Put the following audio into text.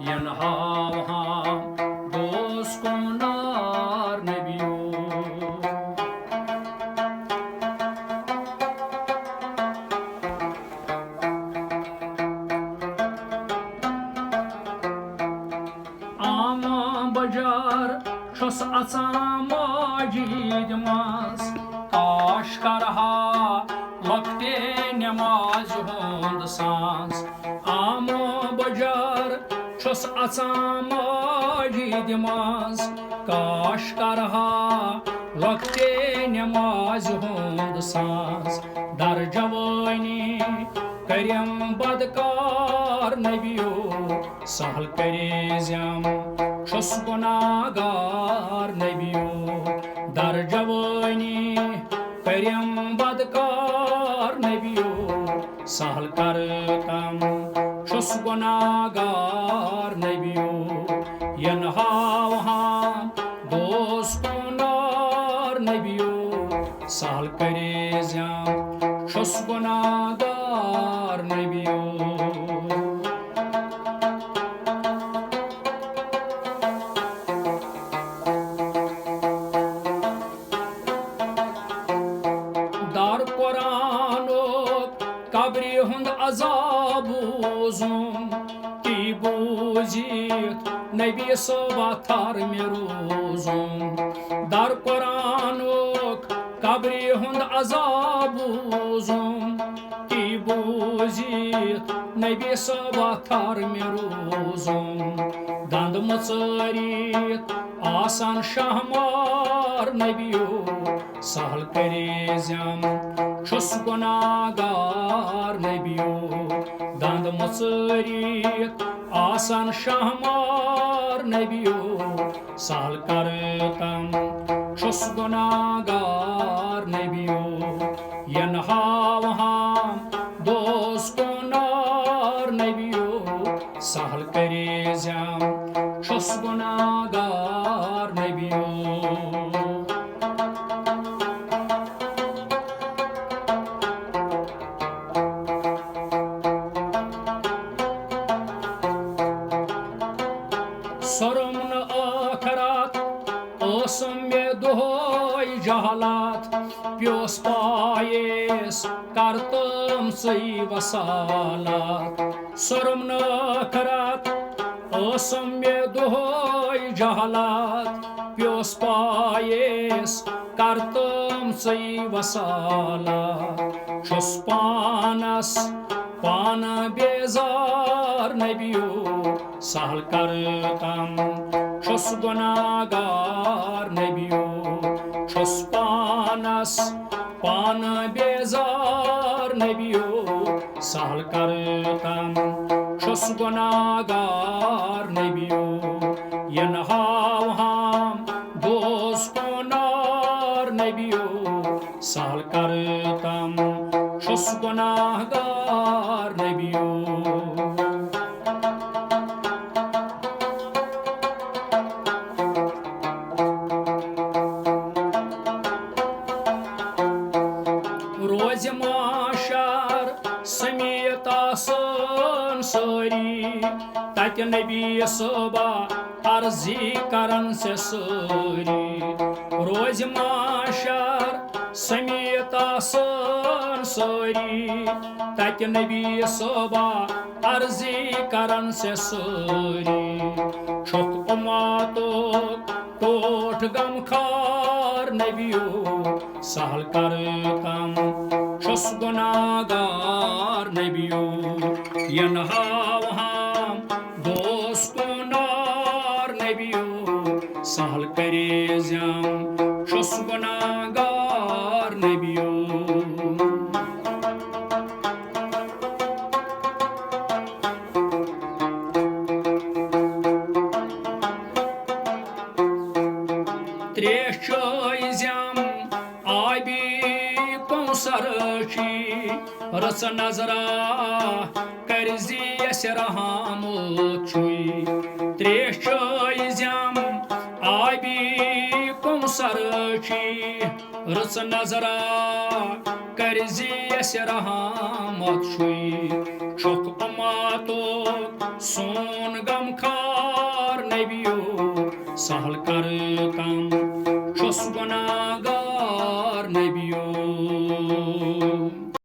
यनहावहां दोस्त कोनार नबियो आमा बजार छुस अचान मस्जिद मज काश करहा लकटे नमाज हुंद सांस आमा बजार छुस अचान मस्जिद मज काश करहा लकटे नमाज हुंद सांस दर जवानी करम बदकार नबियो सहल करे जम छुस गुनागार नबियो दर जवानी करम बदकार नबियो सहल कर कम छुस गुनागार नबियो यनहावहां दोस्त कोनार नबियो सहल करे जम छुस गुनागार नबियो दार कुरानो कब्रि हुंद अजाब बूजुम ती बूजित नबी सोबा थार में रोजुम दार कुरानो कब्रि हुंद अजाब बूजुम ती बूजित नबी सोबा थार में रोजुम दंद मचरित आसान शहमार नबियो सहल करे जम छुस गुनागार नबियो दंद मचरित आसान शहमार नबियो सहल कर कम छुस गुनागार नबियो यनहावहां दोस्त कोनार नबियो सहल करे जम छुस गुनागार नबियो सरम न आखरात ओसम में दोहई जहालात प्योस पायेस करतम सही वसालात सरम न आखरात ओसम में दोहई जहालात प्योस पायेस करतम सही वसालात छुस पानस पान बेजार नबियो सहल कर कम छुस गुनागार नबियो छुस पानस पान बेजार नबियो सहल कर कम छुस गुनागार नबियो यनहावहां दोस्त कोनार नबियो सहल कर कम छुस गुनागार नबियो रोज माशर समेत आसान सारी तत नबी सोबा अर्जी करन से सारी रोज माशर समेत आसान सारी तत नबी सोबा अर्जी करन से सारी छुक उमातो टोठ गम खार नबियो सहल कर कम छुस गुनागार नबियो यनहावहां दोस्त कोनार नबियो सहल करे जम छुस गुनागार नबियो त्रेश जम आबी कौसर रस नजरा करजी यसरहाम छुई त्रेश जम आबी कौसर रस नजरा करजी यसरहाम छुई छुक अमातो सोन गम खार नबियो सहल कर कम छुस गुनागार नबियो